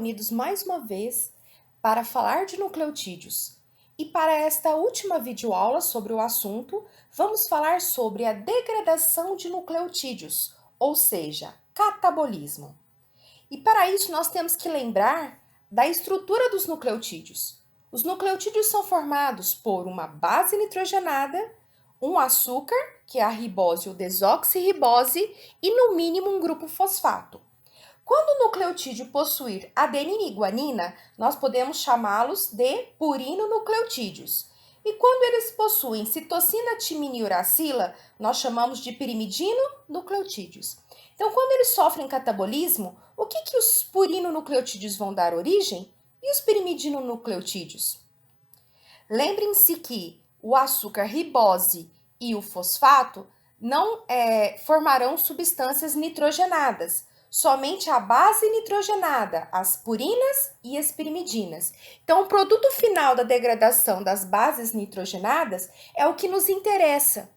reunidos mais uma vez para falar de nucleotídeos. E para esta última videoaula sobre o assunto, vamos falar sobre a degradação de nucleotídeos, ou seja, catabolismo. E para isso nós temos que lembrar da estrutura dos nucleotídeos. Os nucleotídeos são formados por uma base nitrogenada, um açúcar, que é a ribose ou desoxirribose, e no mínimo um grupo fosfato. Quando o nucleotídeo possuir adenina e guanina, nós podemos chamá-los de purinonucleotídeos. E quando eles possuem citosina, timina e uracila, nós chamamos de pirimidinonucleotídeos. Então, quando eles sofrem catabolismo, o que os purinonucleotídeos vão dar origem? E os pirimidinonucleotídeos? Lembrem-se que o açúcar ribose e o fosfato não formarão substâncias nitrogenadas, somente a base nitrogenada, as purinas e as pirimidinas. Então, o produto final da degradação das bases nitrogenadas é o que nos interessa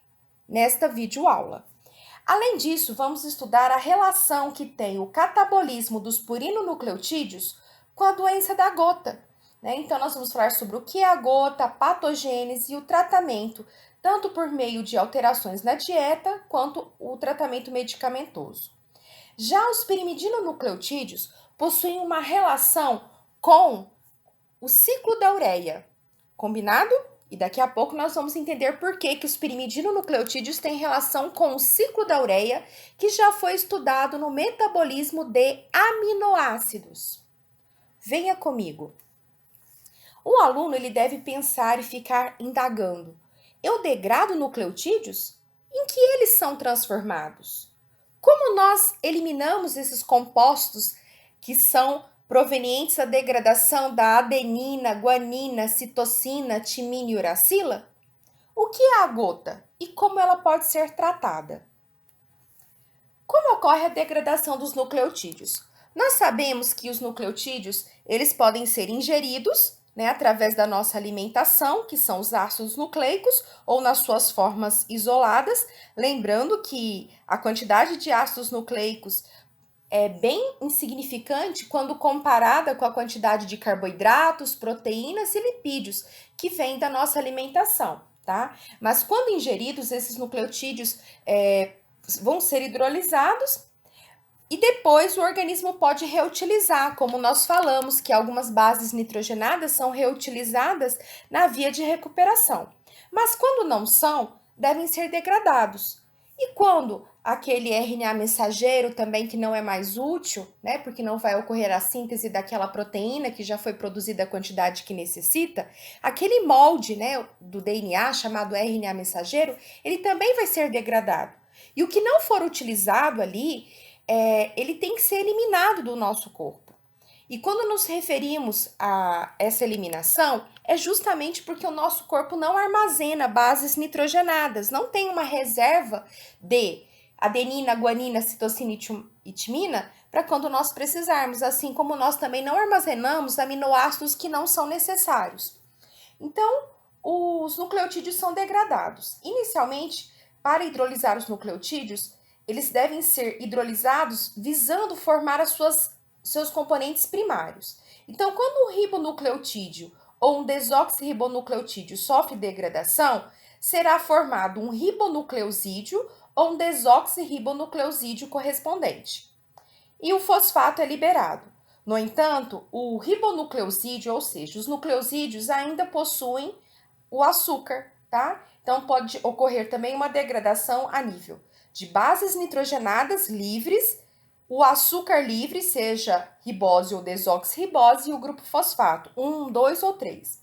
nesta videoaula. Além disso, vamos estudar a relação que tem o catabolismo dos purinonucleotídeos com a doença da gota. Então, nós vamos falar sobre o que é a gota, a patogênese e o tratamento, tanto por meio de alterações na dieta, quanto o tratamento medicamentoso. Já os pirimidinonucleotídeos possuem uma relação com o ciclo da ureia. Combinado? E daqui a pouco nós vamos entender por que os pirimidinonucleotídeos têm relação com o ciclo da ureia, que já foi estudado no metabolismo de aminoácidos. Venha comigo. O aluno ele deve pensar e ficar indagando. Eu degrado nucleotídeos? Em que eles são transformados? Como nós eliminamos esses compostos que são provenientes da degradação da adenina, guanina, citosina, timina e uracila? O que é a gota e como ela pode ser tratada? Como ocorre a degradação dos nucleotídeos? Nós sabemos que os nucleotídeos, eles podem ser ingeridos, através da nossa alimentação, que são os ácidos nucleicos, ou nas suas formas isoladas. Lembrando que a quantidade de ácidos nucleicos é bem insignificante quando comparada com a quantidade de carboidratos, proteínas e lipídios que vem da nossa alimentação, tá? Mas quando ingeridos, esses nucleotídeos vão ser hidrolisados e depois o organismo pode reutilizar, como nós falamos, que algumas bases nitrogenadas são reutilizadas na via de recuperação. Mas quando não são, devem ser degradados. E quando aquele RNA mensageiro também que não é mais útil, porque não vai ocorrer a síntese daquela proteína que já foi produzida a quantidade que necessita, aquele molde, do DNA chamado RNA mensageiro, ele também vai ser degradado. E o que não for utilizado ali, ele tem que ser eliminado do nosso corpo. E quando nos referimos a essa eliminação, é justamente porque o nosso corpo não armazena bases nitrogenadas, não tem uma reserva de adenina, guanina, citosina e timina para quando nós precisarmos, assim como nós também não armazenamos aminoácidos que não são necessários. Então, os nucleotídeos são degradados. Inicialmente, para hidrolisar os nucleotídeos, eles devem ser hidrolisados visando formar seus componentes primários. Então, quando um ribonucleotídeo ou um desoxirribonucleotídeo sofre degradação, será formado um ribonucleosídeo ou um desoxirribonucleosídeo correspondente. E o fosfato é liberado. No entanto, o ribonucleosídeo, ou seja, os nucleosídeos ainda possuem o açúcar, tá? Então, pode ocorrer também uma degradação a nível de bases nitrogenadas livres, o açúcar livre, seja ribose ou desoxirribose, e o grupo fosfato, 1, 2 ou 3.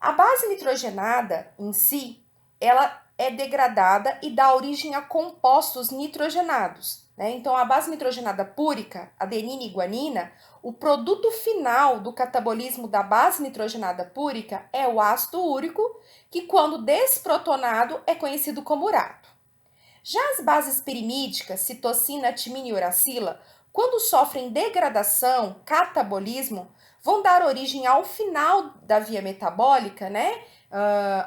A base nitrogenada em si, ela é degradada e dá origem a compostos nitrogenados, Então, a base nitrogenada púrica, adenina e guanina, o produto final do catabolismo da base nitrogenada púrica é o ácido úrico, que quando desprotonado é conhecido como urato. Já as bases pirimídicas, citosina, timina e uracila, quando sofrem degradação, catabolismo, vão dar origem ao final da via metabólica,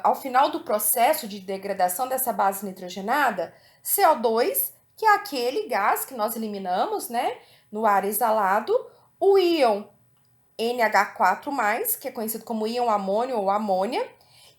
ao final do processo de degradação dessa base nitrogenada, CO2, que é aquele gás que nós eliminamos, no ar exalado, o íon NH4+, que é conhecido como íon amônio ou amônia.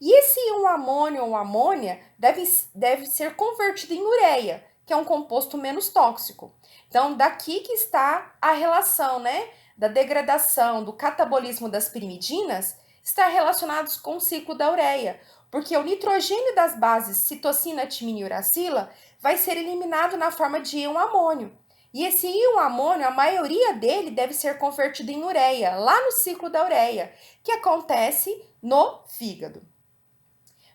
E esse íon amônio ou amônia deve ser convertido em ureia, que é um composto menos tóxico. Então, daqui que está a relação, né, da degradação, do catabolismo das pirimidinas, está relacionados com o ciclo da ureia, porque o nitrogênio das bases citosina, timina e uracila vai ser eliminado na forma de íon amônio. E esse íon amônio, a maioria dele deve ser convertido em ureia, lá no ciclo da ureia, que acontece no fígado.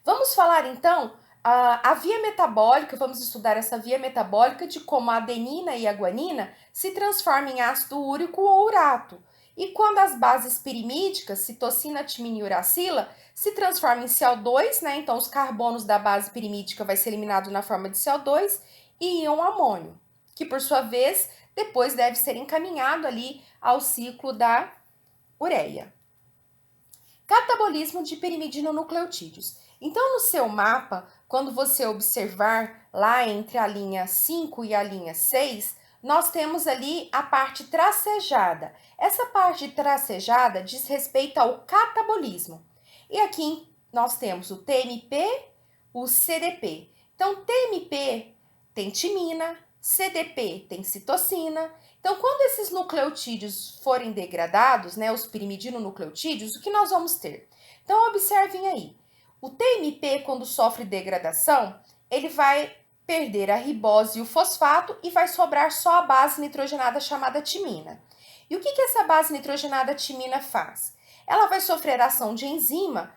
Vamos falar então a via metabólica, vamos estudar essa via metabólica de como a adenina e a guanina se transformam em ácido úrico ou urato. E quando as bases pirimídicas, citosina, timina e uracila, se transformam em CO2, né? Então os carbonos da base pirimídica vai ser eliminado na forma de CO2 e íon amônio, que por sua vez depois deve ser encaminhado ali ao ciclo da ureia. Catabolismo de pirimidinonucleotídeos. Então, no seu mapa, quando você observar lá entre a linha 5 e a linha 6, nós temos ali a parte tracejada. Essa parte tracejada diz respeito ao catabolismo. E aqui nós temos o TMP, o CDP. Então, TMP tem timina, CDP tem citosina. Então, quando esses nucleotídeos forem degradados, né, os pirimidinonucleotídeos, o que nós vamos ter? Então, observem aí. O TMP, quando sofre degradação, ele vai perder a ribose e o fosfato e vai sobrar só a base nitrogenada chamada timina. E o que essa base nitrogenada timina faz? Ela vai sofrer ação de enzima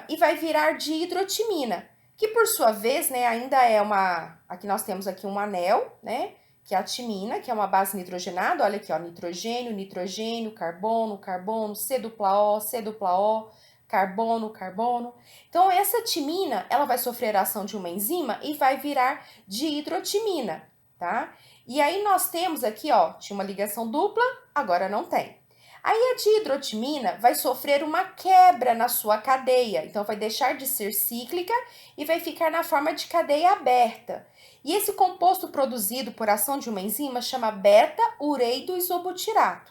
e vai virar dihidrotimina, que por sua vez, né, ainda é uma... Aqui nós temos aqui um anel, né, que é a timina, que é uma base nitrogenada. Olha aqui, ó, nitrogênio, nitrogênio, carbono, carbono, C dupla O, carbono, carbono. Então, essa timina, ela vai sofrer a ação de uma enzima e vai virar dihidrotimina, tá? E aí nós temos aqui, ó, tinha uma ligação dupla, agora não tem. Aí a dihidrotimina vai sofrer uma quebra na sua cadeia, então vai deixar de ser cíclica e vai ficar na forma de cadeia aberta. E esse composto produzido por ação de uma enzima chama beta-ureido isobutirato,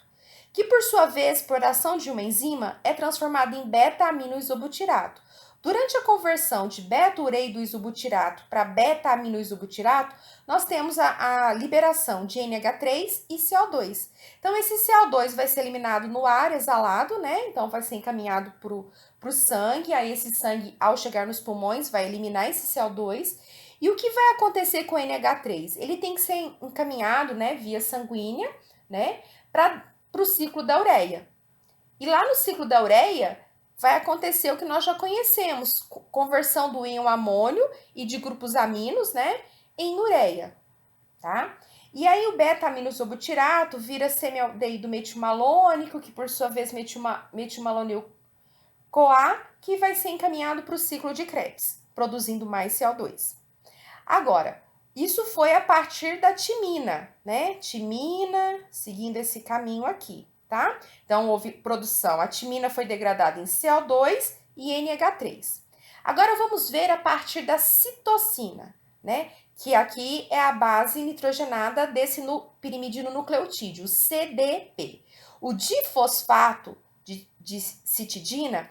que por sua vez, por ação de uma enzima, é transformado em beta-aminoisobutirato. Durante a conversão de beta-ureido isobutirato para beta-aminoisobutirato, nós temos a liberação de NH3 e CO2. Então, esse CO2 vai ser eliminado no ar exalado, né? Então, vai ser encaminhado para o sangue. Aí, esse sangue, ao chegar nos pulmões, vai eliminar esse CO2. E o que vai acontecer com o NH3? Ele tem que ser encaminhado, né, via sanguínea, né, para o ciclo da ureia. E lá no ciclo da ureia, vai acontecer o que nós já conhecemos, conversão do íon amônio e de grupos aminos, né, em ureia, tá? E aí o beta-aminoisobutirato vira semialdeído metilmalônico, que por sua vez metilmalonil-CoA, que vai ser encaminhado para o ciclo de Krebs, produzindo mais CO2. Agora, isso foi a partir da timina, né? Timina, seguindo esse caminho aqui, tá? Então, houve produção. A timina foi degradada em CO2 e NH3. Agora, vamos ver a partir da citosina, né? Que aqui é a base nitrogenada desse pirimidinonucleotídeo, CDP. O difosfato de citidina,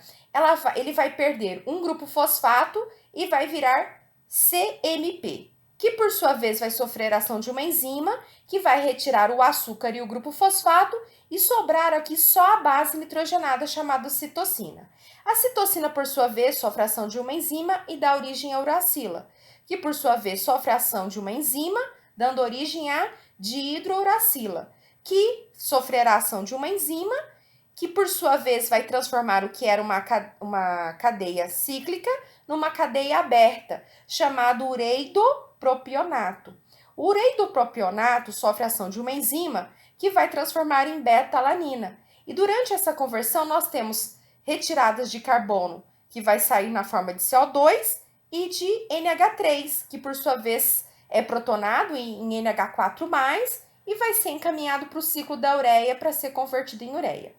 ele vai perder um grupo fosfato e vai virar CMP, que por sua vez vai sofrer a ação de uma enzima que vai retirar o açúcar e o grupo fosfato e sobrar aqui só a base nitrogenada chamada citosina. A citosina, por sua vez, sofre a ação de uma enzima e dá origem à uracila, que por sua vez sofre a ação de uma enzima, dando origem à dihidrouracila, que sofrerá a ação de uma enzima, que por sua vez vai transformar o que era uma cadeia cíclica numa cadeia aberta, chamado ureidopropionato. O ureidopropionato sofre a ação de uma enzima que vai transformar em beta-alanina. E durante essa conversão, nós temos retiradas de carbono, que vai sair na forma de CO2, e de NH3, que por sua vez é protonado em NH4+, e vai ser encaminhado para o ciclo da ureia para ser convertido em ureia.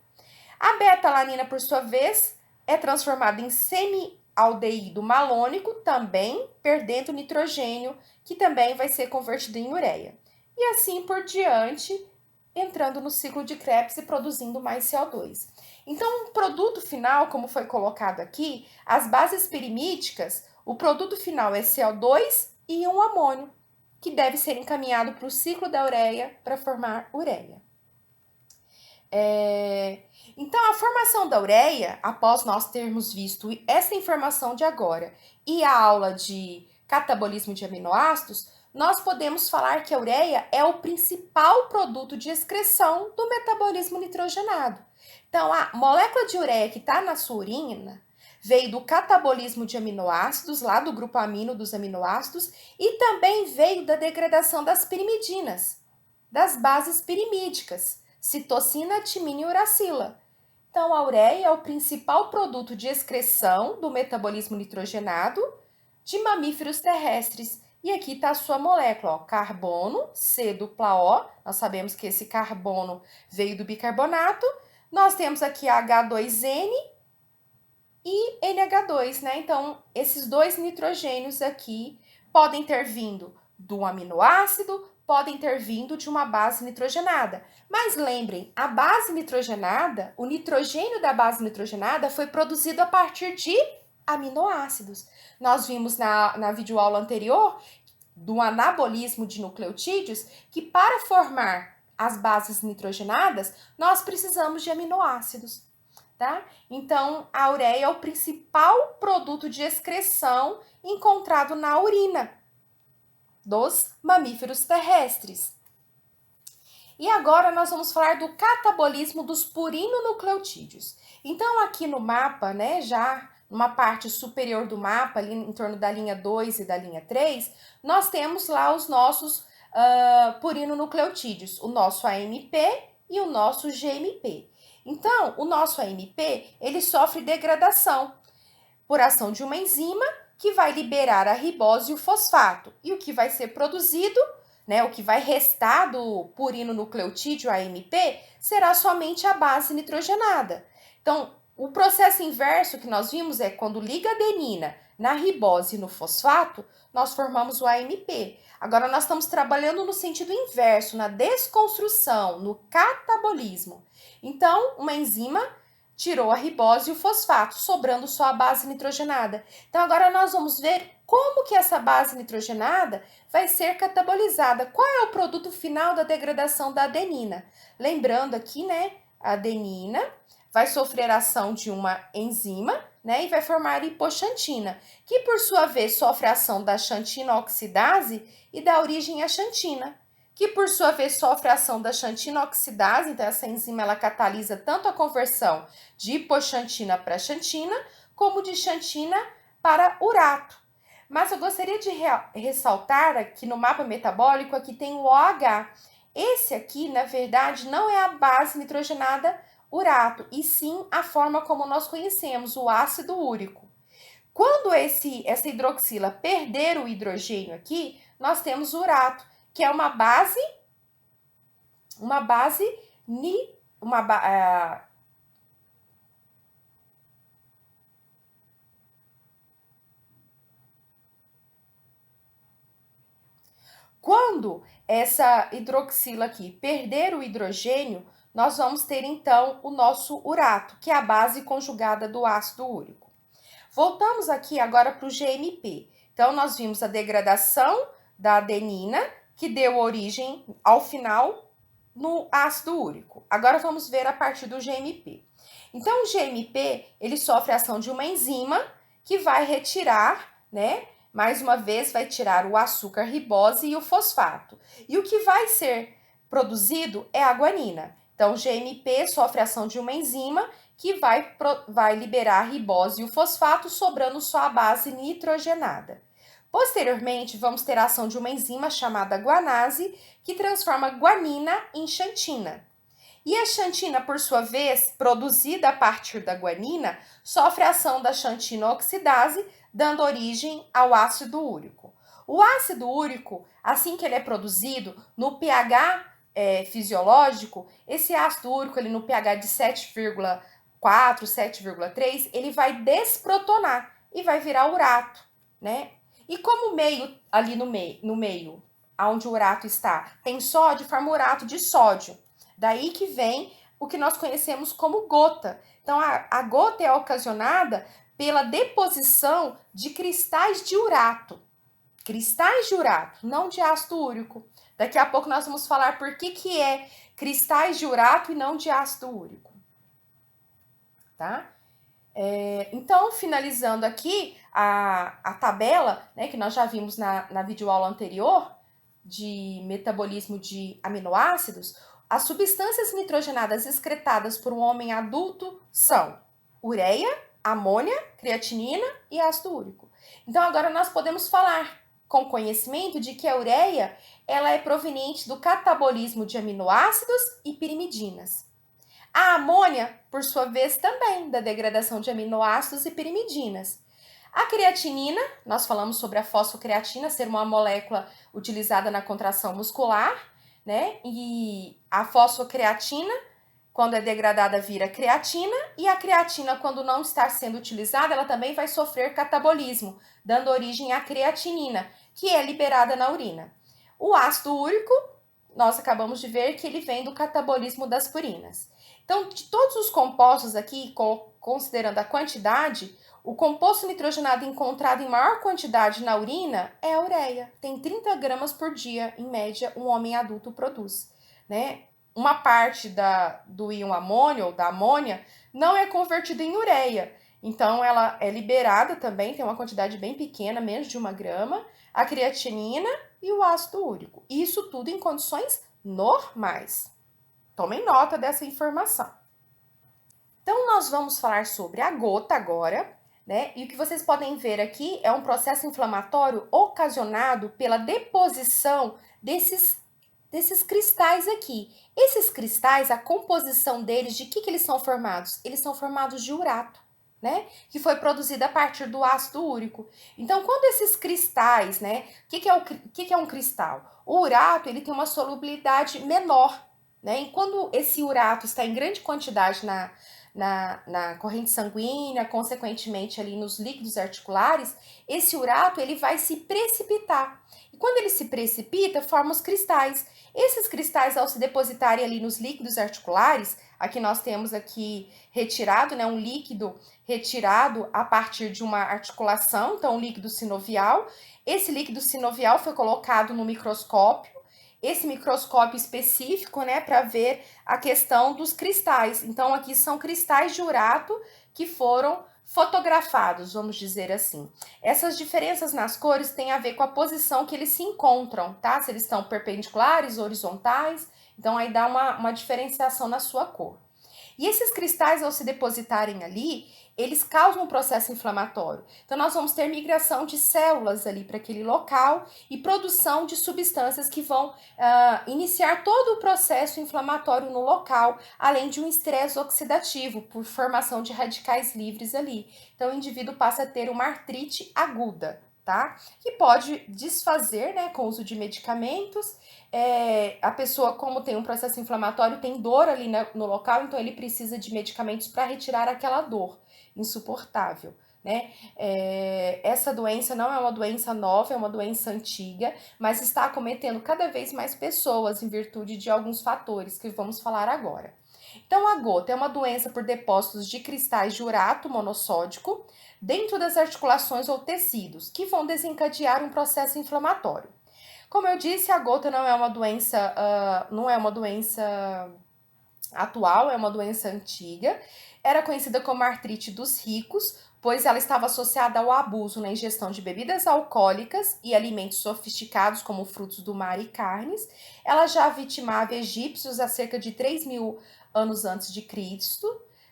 A beta-alanina, por sua vez, é transformada em semialdeído malônico, também perdendo nitrogênio, que também vai ser convertido em ureia. E assim por diante, entrando no ciclo de Krebs e produzindo mais CO2. Então, o produto final, como foi colocado aqui, as bases pirimídicas, o produto final é CO2 e um amônio, que deve ser encaminhado para o ciclo da ureia para formar ureia. Então, a formação da ureia, após nós termos visto essa informação de agora e a aula de catabolismo de aminoácidos, nós podemos falar que a ureia é o principal produto de excreção do metabolismo nitrogenado. Então, a molécula de ureia que está na sua urina veio do catabolismo de aminoácidos, lá do grupo amino dos aminoácidos, e também veio da degradação das pirimidinas, das bases pirimídicas, citocina, timina e uracila. Então, a ureia é o principal produto de excreção do metabolismo nitrogenado de mamíferos terrestres. E aqui está a sua molécula, ó, carbono, C dupla O. Nós sabemos que esse carbono veio do bicarbonato. Nós temos aqui H2N e NH2, né? Então, esses dois nitrogênios aqui podem ter vindo do aminoácido, podem ter vindo de uma base nitrogenada. Mas lembrem, a base nitrogenada, o nitrogênio da base nitrogenada foi produzido a partir de aminoácidos. Nós vimos na videoaula anterior do anabolismo de nucleotídeos que para formar as bases nitrogenadas, nós precisamos de aminoácidos. Tá? Então, a ureia é o principal produto de excreção encontrado na urina dos mamíferos terrestres. E agora nós vamos falar do catabolismo dos purinonucleotídeos. Então, aqui no mapa, né, já numa parte superior do mapa, ali em torno da linha 2 e da linha 3, nós temos lá os nossos purinonucleotídeos, o nosso AMP e o nosso GMP. Então, o nosso AMP, ele sofre degradação por ação de uma enzima que vai liberar a ribose e o fosfato. E o que vai ser produzido, né, o que vai restar do purinonucleotídeo AMP, será somente a base nitrogenada. Então, o processo inverso que nós vimos é quando liga a adenina na ribose e no fosfato, nós formamos o AMP. Agora, nós estamos trabalhando no sentido inverso, na desconstrução, no catabolismo. Então, uma enzima tirou a ribose e o fosfato, sobrando só a base nitrogenada. Então, agora nós vamos ver como que essa base nitrogenada vai ser catabolizada. Qual é o produto final da degradação da adenina? Lembrando aqui, né, a adenina vai sofrer ação de uma enzima, né, e vai formar hipoxantina, que por sua vez sofre ação da xantina oxidase e dá origem à xantina, que por sua vez sofre a ação da xantina oxidase, então essa enzima ela catalisa tanto a conversão de hipoxantina para xantina, como de xantina para urato. Mas eu gostaria de ressaltar aqui no mapa metabólico, aqui tem o OH. Esse aqui, na verdade, não é a base nitrogenada urato, e sim a forma como nós conhecemos, o ácido úrico. Quando essa hidroxila perder o hidrogênio aqui, nós temos o urato, que é uma base quando essa hidroxila aqui perder o hidrogênio, nós vamos ter então o nosso urato, que é a base conjugada do ácido úrico. Voltamos aqui agora para o GMP. Então, nós vimos a degradação da adenina, que deu origem, ao final, no ácido úrico. Agora, vamos ver a partir do GMP. Então, o GMP, ele sofre a ação de uma enzima que vai retirar, né? Mais uma vez, vai tirar o açúcar ribose e o fosfato. E o que vai ser produzido é a guanina. Então, o GMP sofre a ação de uma enzima que vai liberar a ribose e o fosfato, sobrando só a base nitrogenada. Posteriormente, vamos ter a ação de uma enzima chamada guanase, que transforma guanina em xantina. E a xantina, por sua vez, produzida a partir da guanina, sofre a ação da xantina oxidase, dando origem ao ácido úrico. O ácido úrico, assim que ele é produzido, no pH fisiológico, esse ácido úrico, ele no pH de 7,4, 7,3, ele vai desprotonar e vai virar urato, né? E como o meio, ali no meio, onde o urato está, tem sódio, forma urato de sódio. Daí que vem o que nós conhecemos como gota. Então, a gota é ocasionada pela deposição de cristais de urato. Cristais de urato, não de ácido úrico. Daqui a pouco nós vamos falar por que é cristais de urato e não de ácido úrico. Tá? Então, finalizando aqui a tabela, né, que nós já vimos na videoaula anterior, de metabolismo de aminoácidos, as substâncias nitrogenadas excretadas por um homem adulto são ureia, amônia, creatinina e ácido úrico. Então, agora nós podemos falar com conhecimento de que a ureia ela é proveniente do catabolismo de aminoácidos e pirimidinas. A amônia, por sua vez, também da degradação de aminoácidos e pirimidinas. A creatinina, nós falamos sobre a fosfocreatina ser uma molécula utilizada na contração muscular, né? E a fosfocreatina, quando é degradada, vira creatina, e a creatina, quando não está sendo utilizada, ela também vai sofrer catabolismo, dando origem à creatinina, que é liberada na urina. O ácido úrico, nós acabamos de ver que ele vem do catabolismo das purinas. Então, de todos os compostos aqui, considerando a quantidade, o composto nitrogenado encontrado em maior quantidade na urina é a ureia. Tem 30 gramas por dia, em média, um homem adulto produz, né? Uma parte do íon amônio ou da amônia não é convertida em ureia. Então, ela é liberada também, tem uma quantidade bem pequena, menos de 1 grama, a creatinina e o ácido úrico. Isso tudo em condições normais. Tomem nota dessa informação. Então, nós vamos falar sobre a gota agora, né? E o que vocês podem ver aqui é um processo inflamatório ocasionado pela deposição desses cristais aqui. Esses cristais, a composição deles, de que eles são formados? Eles são formados de urato, né? Que foi produzido a partir do ácido úrico. Então, quando esses cristais, né? O que é um cristal? O urato, ele tem uma solubilidade menor, né? E quando esse urato está em grande quantidade na corrente sanguínea, consequentemente ali nos líquidos articulares, esse urato ele vai se precipitar. E quando ele se precipita, forma os cristais. Esses cristais, ao se depositarem ali nos líquidos articulares, aqui nós temos aqui retirado, né, um líquido retirado a partir de uma articulação, então um líquido sinovial. Esse líquido sinovial foi colocado no microscópio, esse microscópio específico, né, para ver a questão dos cristais. Então, aqui são cristais de urato que foram fotografados, vamos dizer assim. Essas diferenças nas cores têm a ver com a posição que eles se encontram, tá? Se eles estão perpendiculares, horizontais, então aí dá uma diferenciação na sua cor. E esses cristais, ao se depositarem ali, eles causam um processo inflamatório. Então, nós vamos ter migração de células ali para aquele local e produção de substâncias que vão iniciar todo o processo inflamatório no local, além de um estresse oxidativo por formação de radicais livres ali. Então, o indivíduo passa a ter uma artrite aguda, tá? Que pode desfazer, né, com o uso de medicamentos. A pessoa, como tem um processo inflamatório, tem dor ali no local, então ele precisa de medicamentos para retirar aquela dor insuportável, né? Essa doença não é uma doença nova, é uma doença antiga, mas está acometendo cada vez mais pessoas em virtude de alguns fatores que vamos falar agora. Então, a gota é uma doença por depósitos de cristais de urato monossódico dentro das articulações ou tecidos, que vão desencadear um processo inflamatório. Como eu disse, a gota não é uma doença, atual, é uma doença antiga. Era conhecida como artrite dos ricos, pois ela estava associada ao abuso na ingestão de bebidas alcoólicas e alimentos sofisticados, como frutos do mar e carnes. Ela já vitimava egípcios há cerca de 3.000 anos antes de Cristo,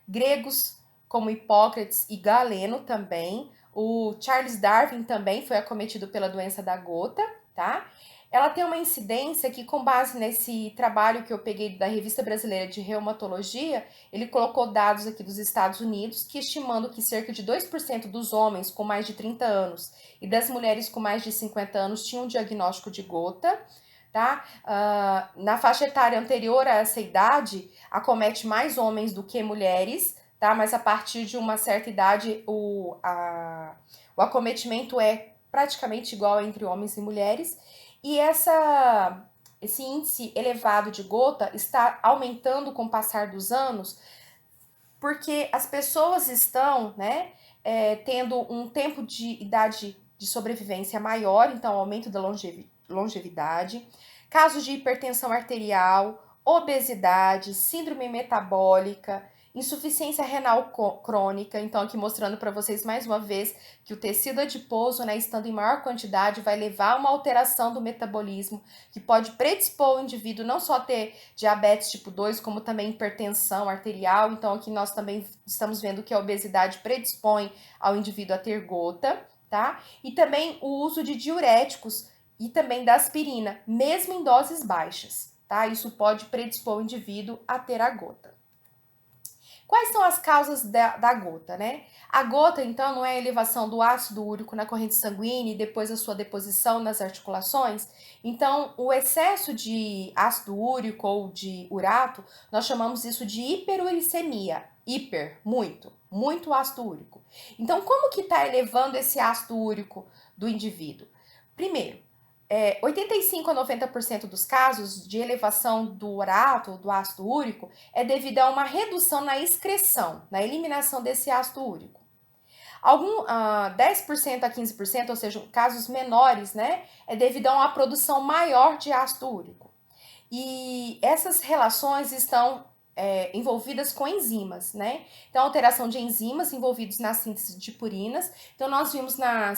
gregos como Hipócrates e Galeno também. O Charles Darwin também foi acometido pela doença da gota, tá? Ela tem uma incidência que, com base nesse trabalho que eu peguei da Revista Brasileira de Reumatologia, ele colocou dados aqui dos Estados Unidos, que estimando que cerca de 2% dos homens com mais de 30 anos e das mulheres com mais de 50 anos tinham um diagnóstico de gota, tá? Na faixa etária anterior a essa idade, acomete mais homens do que mulheres, tá? Mas a partir de uma certa idade, o acometimento é praticamente igual entre homens e mulheres. E esse índice elevado de gota está aumentando com o passar dos anos, porque as pessoas estão, né, tendo um tempo de idade de sobrevivência maior, então aumento da longevidade, casos de hipertensão arterial, obesidade, síndrome metabólica, insuficiência renal crônica. Então, aqui mostrando para vocês mais uma vez que o tecido adiposo, né, estando em maior quantidade, vai levar a uma alteração do metabolismo, que pode predispor o indivíduo não só a ter diabetes tipo 2, como também hipertensão arterial. Então, aqui nós também estamos vendo que a obesidade predispõe ao indivíduo a ter gota, tá? E também o uso de diuréticos e também da aspirina, mesmo em doses baixas, tá? Isso pode predispor o indivíduo a ter a gota. Quais são as causas da gota, né? A gota, então, não é a elevação do ácido úrico na corrente sanguínea e depois a sua deposição nas articulações? Então, o excesso de ácido úrico ou de urato, nós chamamos isso de hiperuricemia. Hiper, muito ácido úrico. Então, como que está elevando esse ácido úrico do indivíduo? Primeiro, 85 a 90% dos casos de elevação do urato, do ácido úrico, é devido a uma redução na excreção, na eliminação desse ácido úrico. 10% a 15%, ou seja, casos menores, né, é devido a uma produção maior de ácido úrico. E essas relações estão envolvidas com enzimas, né? Então, alteração de enzimas envolvidos na síntese de purinas. Então, nós vimos numa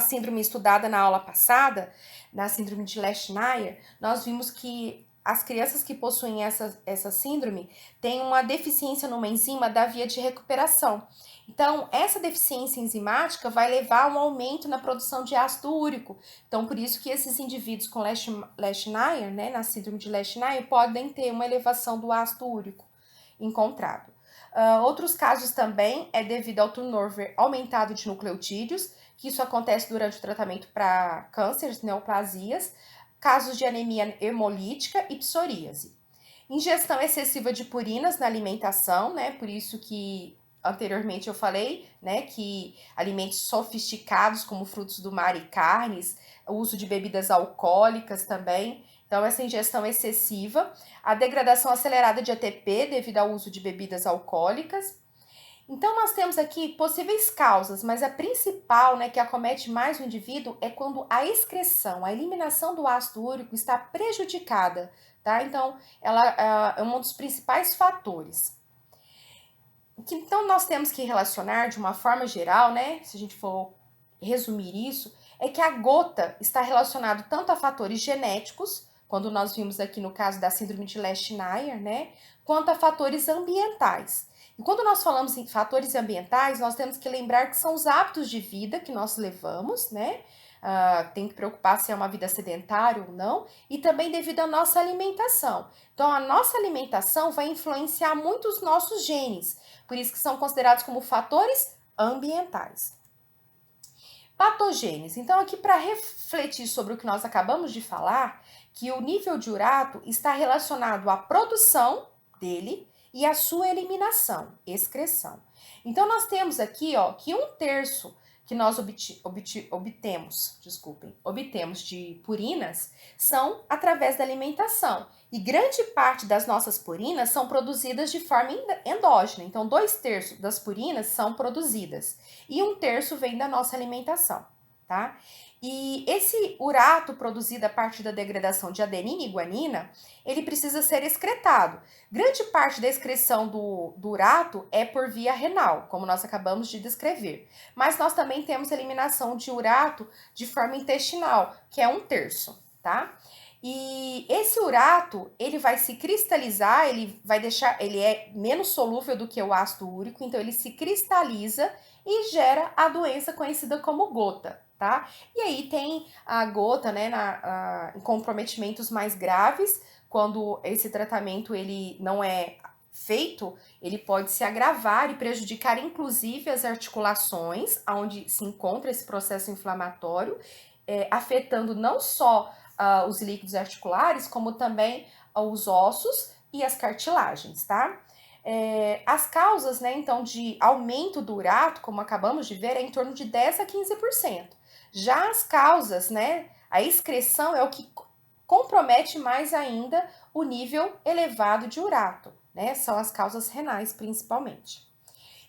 síndrome estudada na aula passada, na síndrome de Lesch-Nair, nós vimos que as crianças que possuem essa síndrome têm uma deficiência numa enzima da via de recuperação. Então, essa deficiência enzimática vai levar a um aumento na produção de ácido úrico. Então, por isso que esses indivíduos com Lesch-Nair, né, na síndrome de Lesch-Nair, podem ter uma elevação do ácido úrico encontrado. Outros casos também é devido ao turnover aumentado de nucleotídeos, que isso acontece durante o tratamento para cânceres, neoplasias, casos de anemia hemolítica e psoríase. Ingestão excessiva de purinas na alimentação, né? Por isso que anteriormente eu falei, né, que alimentos sofisticados como frutos do mar e carnes, o uso de bebidas alcoólicas também. Então, essa ingestão excessiva, a degradação acelerada de ATP devido ao uso de bebidas alcoólicas. Então, nós temos aqui possíveis causas, mas a principal, né, que acomete mais o indivíduo é quando a excreção, a eliminação do ácido úrico está prejudicada, tá? Então, ela é um dos principais fatores. Então, nós temos que relacionar de uma forma geral, né, se a gente for resumir isso, é que a gota está relacionado tanto a fatores genéticos, quando nós vimos aqui no caso da síndrome de Lesch-Nair, né, quanto a fatores ambientais. E quando nós falamos em fatores ambientais, nós temos que lembrar que são os hábitos de vida que nós levamos, né? Tem que preocupar se é uma vida sedentária ou não, e também devido à nossa alimentação. Então, a nossa alimentação vai influenciar muito os nossos genes, por isso que são considerados como fatores ambientais. Patogênese. Então, aqui para refletir sobre o que nós acabamos de falar, que o nível de urato está relacionado à produção dele e à sua eliminação, excreção. Então, nós temos aqui, ó, que 1/3 que nós obtemos de purinas são através da alimentação. E grande parte das nossas purinas são produzidas de forma endógena. Então, 2/3 das purinas são produzidas e 1/3 vem da nossa alimentação, tá? E esse urato produzido a partir da degradação de adenina e guanina, ele precisa ser excretado. Grande parte da excreção do urato é por via renal, como nós acabamos de descrever. Mas nós também temos eliminação de urato de forma intestinal, que é 1/3, tá? E esse urato, ele vai se cristalizar, ele é menos solúvel do que o ácido úrico, então ele se cristaliza e gera a doença conhecida como gota, tá? E aí tem a gota, né, em comprometimentos mais graves, quando esse tratamento ele não é feito, ele pode se agravar e prejudicar inclusive as articulações, onde se encontra esse processo inflamatório, afetando não só os líquidos articulares, como também os ossos e as cartilagens, tá? As causas, né, então, de aumento do urato, como acabamos de ver, é em torno de 10 a 15%. Já as causas, né, A excreção é o que compromete mais ainda o nível elevado de urato, né? São as causas renais, principalmente.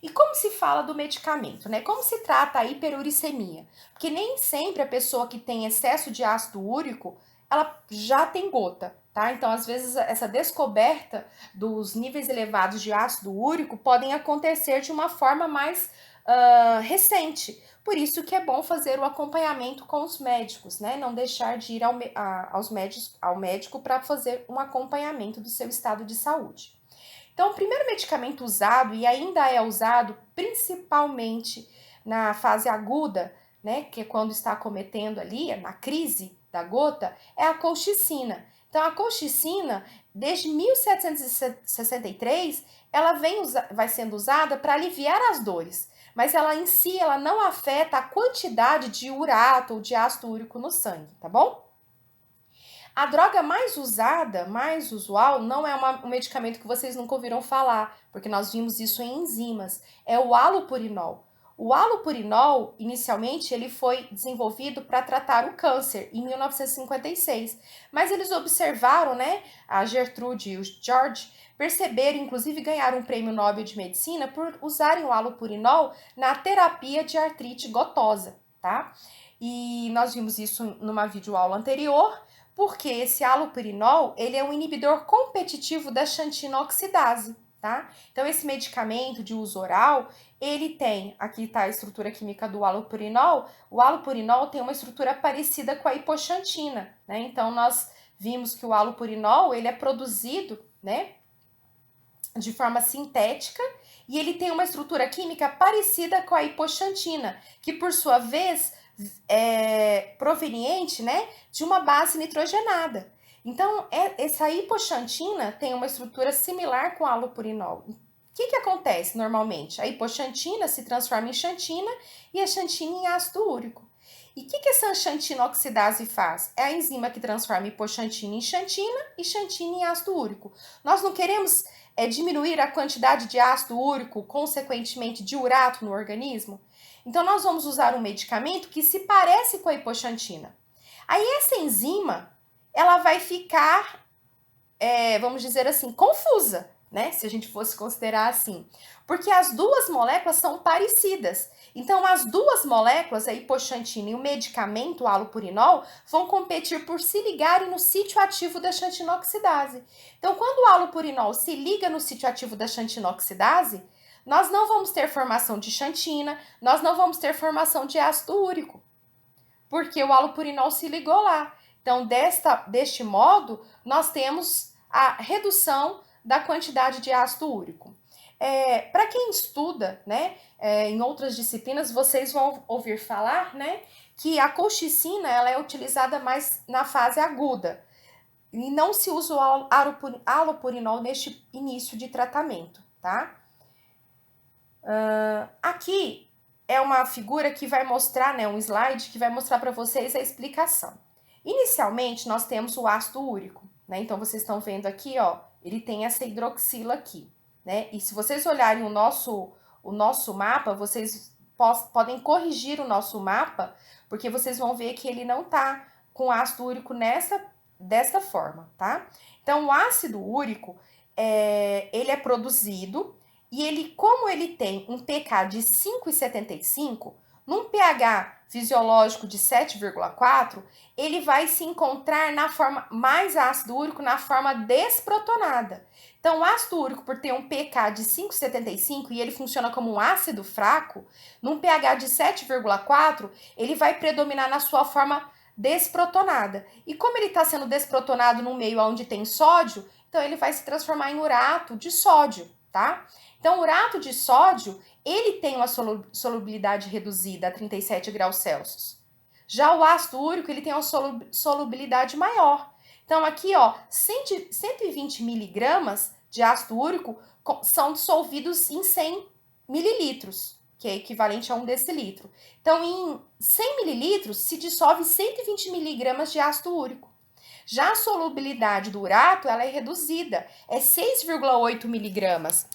E como se fala do medicamento, né? Como se trata a hiperuricemia? Porque nem sempre a pessoa que tem excesso de ácido úrico, ela já tem gota, tá? Então, às vezes, essa descoberta dos níveis elevados de ácido úrico podem acontecer de uma forma mais recente. Por isso que é bom fazer o acompanhamento com os médicos, né? Não deixar de ir ao médico para fazer um acompanhamento do seu estado de saúde. Então, o primeiro medicamento usado, e ainda é usado principalmente na fase aguda, né, que é quando está acometendo ali, na crise da gota, é a colchicina. Então, a colchicina, desde 1763, ela vai sendo usada para aliviar as dores, mas ela em si, ela não afeta a quantidade de urato ou de ácido úrico no sangue, tá bom? A droga mais usada, mais usual, não é um medicamento que vocês nunca ouviram falar, porque nós vimos isso em enzimas, é o halopurinol. O halopurinol, inicialmente, ele foi desenvolvido para tratar o câncer em 1956, mas eles observaram, né, a Gertrude e o George perceberam, inclusive ganharam um prêmio Nobel de Medicina por usarem o halopurinol na terapia de artrite gotosa, tá? E nós vimos isso numa videoaula anterior, porque esse halopurinol, ele é um inibidor competitivo da xantina oxidase, tá? Então, esse medicamento de uso oral, ele tem, aqui está a estrutura química do halopurinol, o halopurinol tem uma estrutura parecida com a hipoxantina, né? Então, nós vimos que o halopurinol, ele é produzido, né, de forma sintética, e ele tem uma estrutura química parecida com a hipoxantina, que por sua vez é proveniente, né, de uma base nitrogenada. Então, essa hipoxantina tem uma estrutura similar com a halopurinol. O que acontece normalmente? A hipoxantina se transforma em xantina e a xantina em ácido úrico. E o que essa xantina oxidase faz? É a enzima que transforma hipoxantina em xantina e xantina em ácido úrico. Nós não queremos diminuir a quantidade de ácido úrico, consequentemente de urato no organismo? Então, nós vamos usar um medicamento que se parece com a hipoxantina. Aí, essa enzima, ela vai ficar, vamos dizer assim, confusa, né? Se a gente fosse considerar assim. Porque as duas moléculas são parecidas. Então, as duas moléculas, a hipoxantina e o medicamento, o halopurinol, vão competir por se ligarem no sítio ativo da xantinoxidase. Então, quando o halopurinol se liga no sítio ativo da xantinoxidase, nós não vamos ter formação de xantina, nós não vamos ter formação de ácido úrico, porque o halopurinol se ligou lá. Então, deste modo, nós temos a redução da quantidade de ácido úrico. Para quem estuda, né, em outras disciplinas, vocês vão ouvir falar, né, que a colchicina ela é utilizada mais na fase aguda e não se usa o halopurinol neste início de tratamento, tá? Aqui é uma figura que vai mostrar, né, um slide que vai mostrar para vocês a explicação. Inicialmente, nós temos o ácido úrico, né? Então, vocês estão vendo aqui, ó, ele tem essa hidroxila aqui, né? E se vocês olharem o nosso mapa, vocês podem corrigir o nosso mapa, porque vocês vão ver que ele não tá com ácido úrico desta forma, tá? Então, o ácido úrico, ele é produzido e ele, como ele tem um pK de 5,75, num pH fisiológico de 7,4, ele vai se encontrar na forma mais ácido úrico, na forma desprotonada. Então, o ácido úrico, por ter um pK de 5,75 e ele funciona como um ácido fraco, num pH de 7,4, ele vai predominar na sua forma desprotonada. E como ele está sendo desprotonado no meio onde tem sódio, então ele vai se transformar em urato de sódio, tá? Então, o urato de sódio, ele tem uma solubilidade reduzida a 37 graus Celsius. Já o ácido úrico, ele tem uma solubilidade maior. Então, aqui, ó, 120 miligramas de ácido úrico são dissolvidos em 100 mililitros, que é equivalente a 1 decilitro. Então, em 100 mililitros, se dissolve 120 miligramas de ácido úrico. Já a solubilidade do urato, ela é reduzida, é 6,8 miligramas.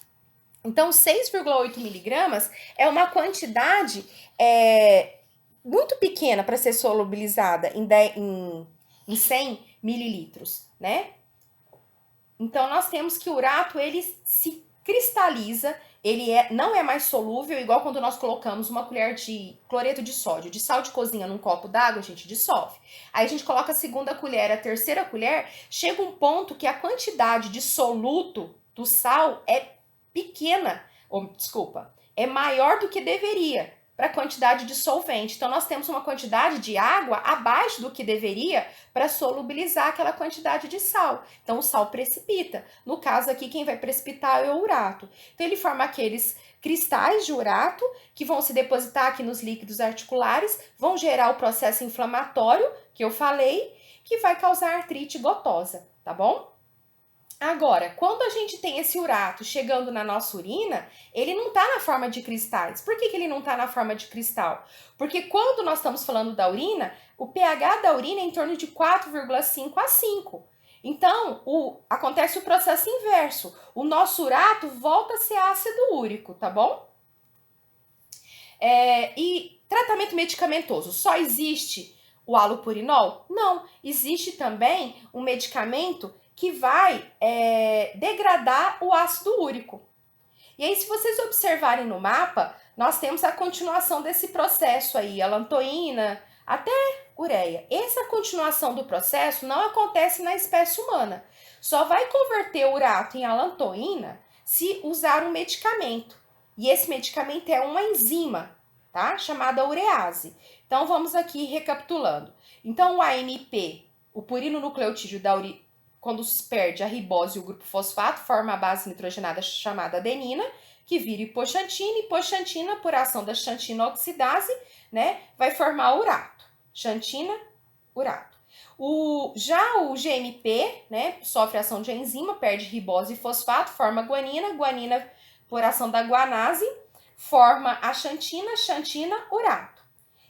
Então, 6,8 miligramas é uma quantidade muito pequena para ser solubilizada em 100 mililitros, né? Então, nós temos que o urato, ele se cristaliza, não é mais solúvel, igual quando nós colocamos uma colher de cloreto de sódio, de sal de cozinha num copo d'água, a gente dissolve. Aí a gente coloca a segunda colher, a terceira colher, chega um ponto que a quantidade de soluto do sal é pequena, ou desculpa, é maior do que deveria para a quantidade de solvente. Então, nós temos uma quantidade de água abaixo do que deveria para solubilizar aquela quantidade de sal. Então, o sal precipita. No caso aqui, quem vai precipitar é o urato. Então, ele forma aqueles cristais de urato que vão se depositar aqui nos líquidos articulares, vão gerar o processo inflamatório que eu falei, que vai causar artrite gotosa, tá bom? Agora, quando a gente tem esse urato chegando na nossa urina, ele não está na forma de cristais. Por que ele não está na forma de cristal? Porque quando nós estamos falando da urina, o pH da urina é em torno de 4,5 a 5. Então, acontece o processo inverso. O nosso urato volta a ser ácido úrico, tá bom? E tratamento medicamentoso, só existe o halopurinol? Não, existe também um medicamento que vai degradar o ácido úrico. E aí, se vocês observarem no mapa, nós temos a continuação desse processo aí, a lantoína até ureia. Essa continuação do processo não acontece na espécie humana. Só vai converter o urato em alantoína se usar um medicamento. E esse medicamento é uma enzima, tá? Chamada urease. Então, vamos aqui recapitulando. Então, o AMP, o purino nucleotídeo da quando perde a ribose e o grupo fosfato, forma a base nitrogenada chamada adenina, que vira hipoxantina. Hipoxantina, por ação da xantina oxidase, né, vai formar urato. Xantina, urato. Já o GMP, né, sofre ação de enzima, perde ribose e fosfato, forma guanina. Guanina, por ação da guanase, forma a xantina, xantina, urato.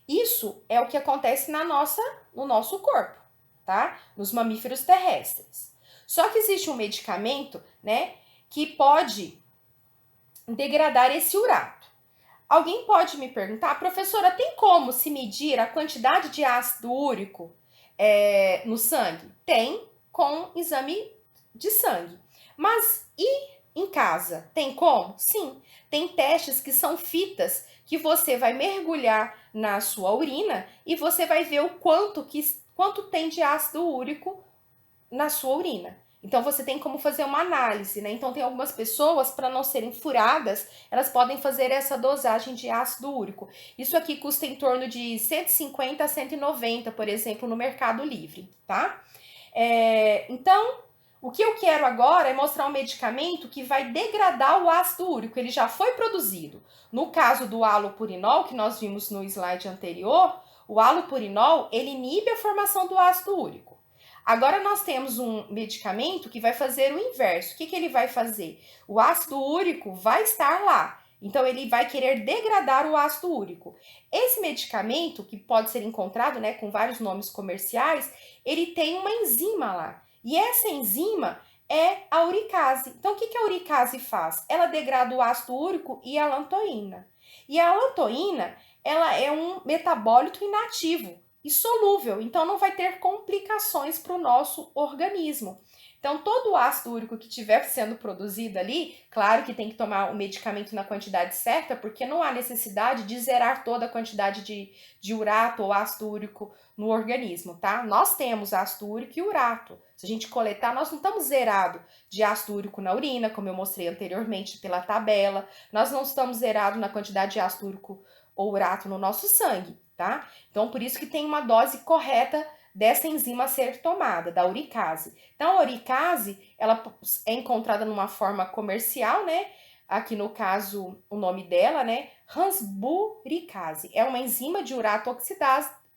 Isso é o que acontece no nosso corpo, tá? Nos mamíferos terrestres. Só que existe um medicamento, né, que pode degradar esse urato. Alguém pode me perguntar, professora, tem como se medir a quantidade de ácido úrico no sangue? Tem, com exame de sangue. Mas e em casa? Tem como? Sim. Tem testes que são fitas que você vai mergulhar na sua urina e você vai ver o quanto tem de ácido úrico na sua urina. Então você tem como fazer uma análise, né? Então tem algumas pessoas, para não serem furadas, elas podem fazer essa dosagem de ácido úrico. Isso aqui custa em torno de 150 a 190, por exemplo, no Mercado Livre, tá? Então, o que eu quero agora é mostrar um medicamento que vai degradar o ácido úrico. Ele já foi produzido. No caso do halopurinol, que nós vimos no slide anterior, o halopurinol, ele inibe a formação do ácido úrico. Agora nós temos um medicamento que vai fazer o inverso. O que ele vai fazer? O ácido úrico vai estar lá. Então, ele vai querer degradar o ácido úrico. Esse medicamento, que pode ser encontrado, né, com vários nomes comerciais, ele tem uma enzima lá. E essa enzima é a uricase. Então, o que a uricase faz? Ela degrada o ácido úrico e a lantoína. E a lantoína, ela é um metabólito inativo e solúvel, então não vai ter complicações para o nosso organismo. Então, todo o ácido úrico que estiver sendo produzido ali, claro que tem que tomar o medicamento na quantidade certa, porque não há necessidade de zerar toda a quantidade de urato ou ácido úrico no organismo, tá? Nós temos ácido úrico e urato. Se a gente coletar, nós não estamos zerados de ácido úrico na urina, como eu mostrei anteriormente pela tabela. Nós não estamos zerados na quantidade de ácido úrico ou urato no nosso sangue, tá? Então, por isso que tem uma dose correta dessa enzima a ser tomada, da uricase. Então, a uricase, ela é encontrada numa forma comercial, né? Aqui no caso, o nome dela, né? Transburicase. É uma enzima de urato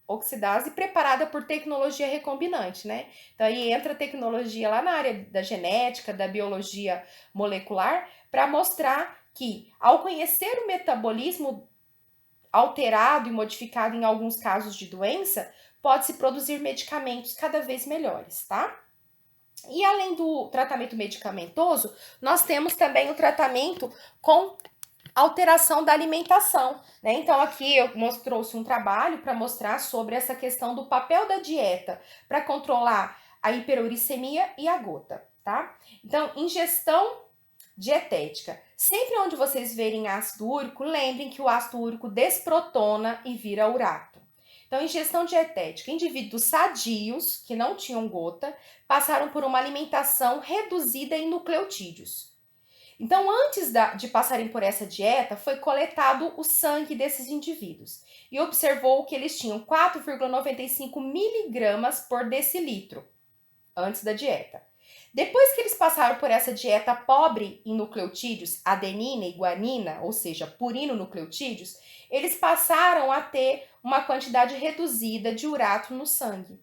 oxidase preparada por tecnologia recombinante, né? Então, aí entra a tecnologia lá na área da genética, da biologia molecular, para mostrar que, ao conhecer o metabolismo alterado e modificado em alguns casos de doença, pode-se produzir medicamentos cada vez melhores, tá? E além do tratamento medicamentoso, nós temos também o tratamento com alteração da alimentação, né? Então aqui eu trouxe um trabalho para mostrar sobre essa questão do papel da dieta para controlar a hiperuricemia e a gota, tá? Então, ingestão dietética. Sempre onde vocês verem ácido úrico, lembrem que o ácido úrico desprotona e vira urato. Então, ingestão dietética. Indivíduos sadios, que não tinham gota, passaram por uma alimentação reduzida em nucleotídeos. Então, antes de passarem por essa dieta, foi coletado o sangue desses indivíduos e observou que eles tinham 4,95 miligramas por decilitro antes da dieta. Depois que eles passaram por essa dieta pobre em nucleotídeos, adenina e guanina, ou seja, purinonucleotídeos, eles passaram a ter uma quantidade reduzida de urato no sangue.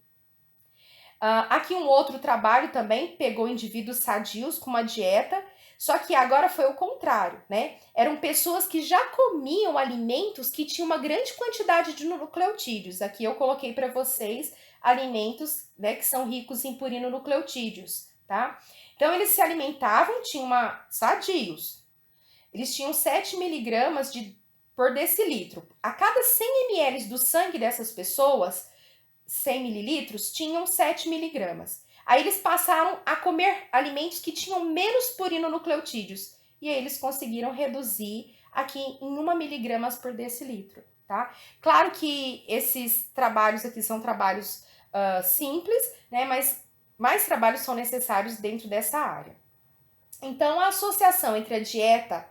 Aqui um outro trabalho também pegou indivíduos sadios com uma dieta, só que agora foi o contrário, né? Eram pessoas que já comiam alimentos que tinham uma grande quantidade de nucleotídeos. Aqui eu coloquei para vocês alimentos, né, que são ricos em purinonucleotídeos, tá? Então eles se alimentavam, sadios. Eles tinham 7 miligramas por decilitro. A cada 100 ml do sangue dessas pessoas, 100 mililitros, tinham 7 miligramas. Aí eles passaram a comer alimentos que tinham menos purinonucleotídeos. E aí eles conseguiram reduzir aqui em 1 miligramas por decilitro, tá? Claro que esses trabalhos aqui são trabalhos simples, né? Mas mais trabalhos são necessários dentro dessa área. Então, a associação entre a dieta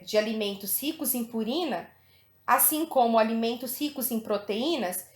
de alimentos ricos em purina, assim como alimentos ricos em proteínas,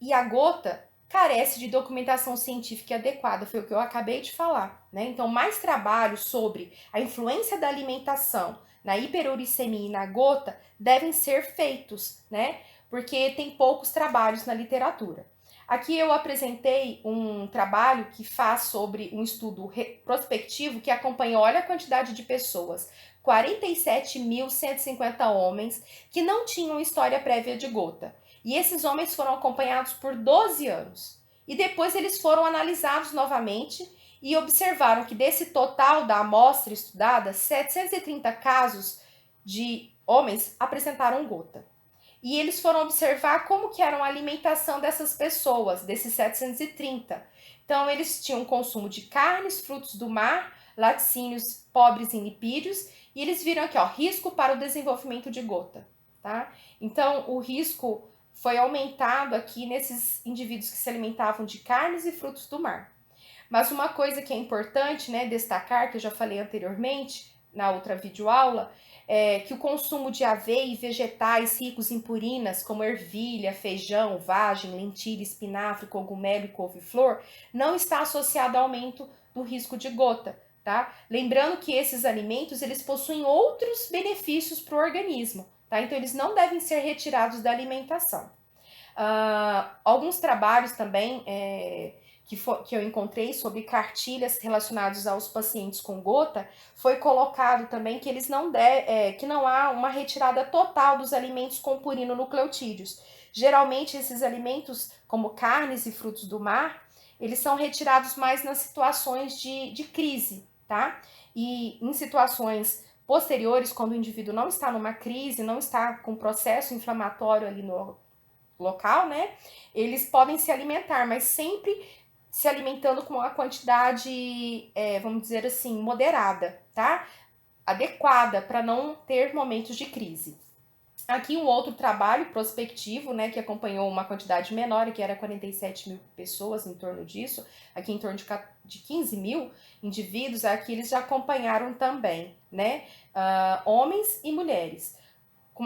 e a gota carece de documentação científica adequada, foi o que eu acabei de falar, né? Então, mais trabalhos sobre a influência da alimentação na hiperuricemia e na gota devem ser feitos, né? Porque tem poucos trabalhos na literatura. Aqui eu apresentei um trabalho que faz sobre um estudo prospectivo que acompanha, olha a quantidade de pessoas, 47.150 homens que não tinham história prévia de gota. E esses homens foram acompanhados por 12 anos. E depois eles foram analisados novamente e observaram que desse total da amostra estudada, 730 casos de homens apresentaram gota. E eles foram observar como que era a alimentação dessas pessoas, desses 730. Então, eles tinham consumo de carnes, frutos do mar, laticínios pobres em lipídios, e eles viram aqui, ó, risco para o desenvolvimento de gota, tá? Então, o risco foi aumentado aqui nesses indivíduos que se alimentavam de carnes e frutos do mar. Mas uma coisa que é importante, né, destacar, que eu já falei anteriormente, na outra videoaula, é que o consumo de aveia e vegetais ricos em purinas, como ervilha, feijão, vagem, lentilha, espinafre, cogumelo e couve-flor, não está associado ao aumento do risco de gota, tá? Lembrando que esses alimentos, eles possuem outros benefícios para o organismo, tá? Então, eles não devem ser retirados da alimentação. Alguns trabalhos também que eu encontrei sobre cartilhas relacionadas aos pacientes com gota, foi colocado também que que não há uma retirada total dos alimentos com purinonucleotídeos. Geralmente, esses alimentos, como carnes e frutos do mar, eles são retirados mais nas situações de crise, tá? E em situações posteriores, quando o indivíduo não está numa crise, não está com processo inflamatório ali no local, né? Eles podem se alimentar, mas sempre se alimentando com uma quantidade, vamos dizer assim, moderada, tá? Adequada para não ter momentos de crise. Aqui um outro trabalho prospectivo, né, que acompanhou uma quantidade menor, que era 47 mil pessoas, em torno disso, aqui em torno de 15 mil indivíduos, aqui eles já acompanharam também, né, homens e mulheres, com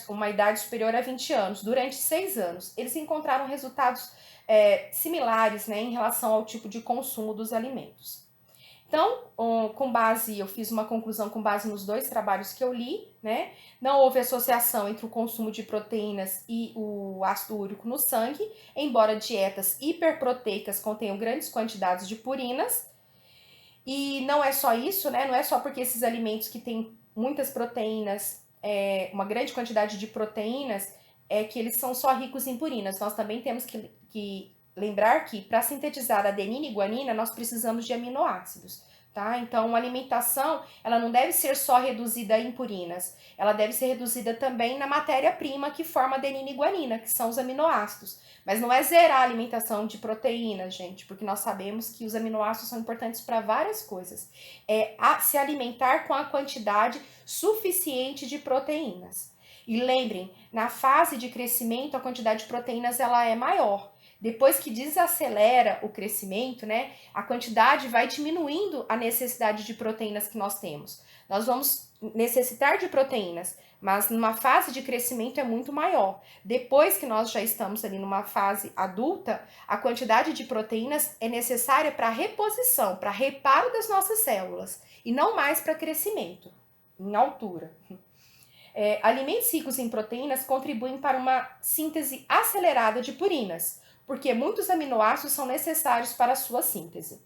uma idade superior a 20 anos, durante 6 anos. Eles encontraram resultados similares, né, em relação ao tipo de consumo dos alimentos. Então, eu fiz uma conclusão com base nos 2 trabalhos que eu li, né? Não houve associação entre o consumo de proteínas e o ácido úrico no sangue, embora dietas hiperproteicas contenham grandes quantidades de purinas. E não é só isso, né? Não é só porque esses alimentos que têm muitas proteínas, uma grande quantidade de proteínas, que eles são só ricos em purinas. Nós também temos que lembrar que para sintetizar adenina e guanina, nós precisamos de aminoácidos. tá? Então, a alimentação, ela não deve ser só reduzida em purinas, ela deve ser reduzida também na matéria-prima que forma adenina e guanina, que são os aminoácidos. Mas não é zerar a alimentação de proteínas, gente, porque nós sabemos que os aminoácidos são importantes para várias coisas. É se alimentar com a quantidade suficiente de proteínas. E lembrem, na fase de crescimento, a quantidade de proteínas ela é maior. Depois que desacelera o crescimento, né, a quantidade vai diminuindo a necessidade de proteínas que nós temos. Nós vamos necessitar de proteínas, mas numa fase de crescimento é muito maior. Depois que nós já estamos ali numa fase adulta, a quantidade de proteínas é necessária para reposição, para reparo das nossas células, e não mais para crescimento, em altura. Alimentos ricos em proteínas contribuem para uma síntese acelerada de purinas, porque muitos aminoácidos são necessários para a sua síntese.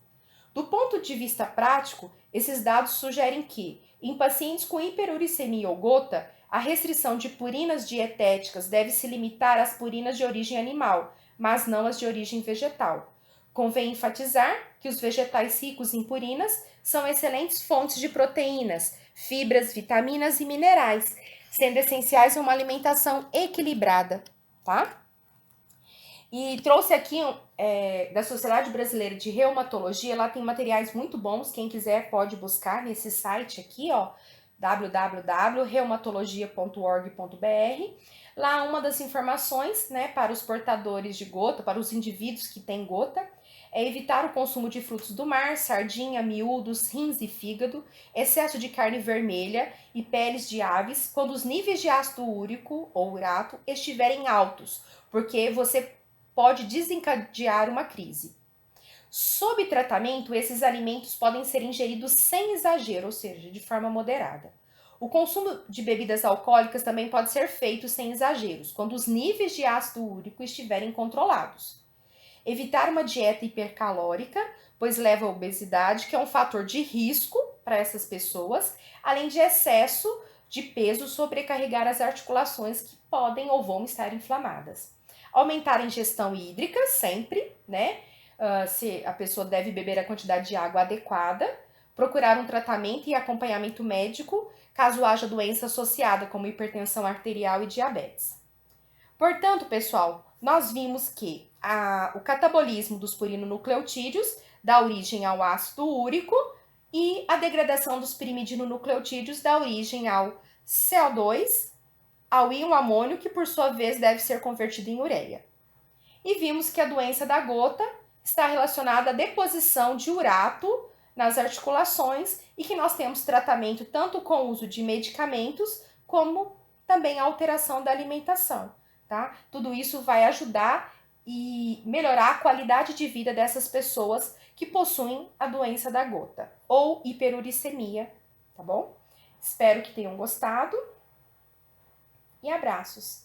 Do ponto de vista prático, esses dados sugerem que, em pacientes com hiperuricemia ou gota, a restrição de purinas dietéticas deve se limitar às purinas de origem animal, mas não às de origem vegetal. Convém enfatizar que os vegetais ricos em purinas são excelentes fontes de proteínas, fibras, vitaminas e minerais, sendo essenciais em uma alimentação equilibrada, tá? E trouxe aqui da Sociedade Brasileira de Reumatologia, lá tem materiais muito bons, quem quiser pode buscar nesse site aqui, ó, www.reumatologia.org.br. Lá uma das informações, né, para os portadores de gota, para os indivíduos que têm gota, é evitar o consumo de frutos do mar, sardinha, miúdos, rins e fígado, excesso de carne vermelha e peles de aves, quando os níveis de ácido úrico ou urato estiverem altos, porque você pode desencadear uma crise. Sob tratamento, esses alimentos podem ser ingeridos sem exagero, ou seja, de forma moderada. O consumo de bebidas alcoólicas também pode ser feito sem exageros, quando os níveis de ácido úrico estiverem controlados. Evitar uma dieta hipercalórica, pois leva à obesidade, que é um fator de risco para essas pessoas, além de excesso de peso sobrecarregar as articulações que podem ou vão estar inflamadas. Aumentar a ingestão hídrica sempre, né? Se a pessoa deve beber a quantidade de água adequada, procurar um tratamento e acompanhamento médico caso haja doença associada, como hipertensão arterial e diabetes. Portanto, pessoal, nós vimos que o catabolismo dos purinonucleotídeos dá origem ao ácido úrico e a degradação dos pirimidinonucleotídeos dá origem ao CO2, ao íon amônio, que por sua vez deve ser convertido em ureia. E vimos que a doença da gota está relacionada à deposição de urato nas articulações e que nós temos tratamento tanto com o uso de medicamentos como também a alteração da alimentação, tá? Tudo isso vai ajudar e melhorar a qualidade de vida dessas pessoas que possuem a doença da gota ou hiperuricemia, tá bom? Espero que tenham gostado e abraços!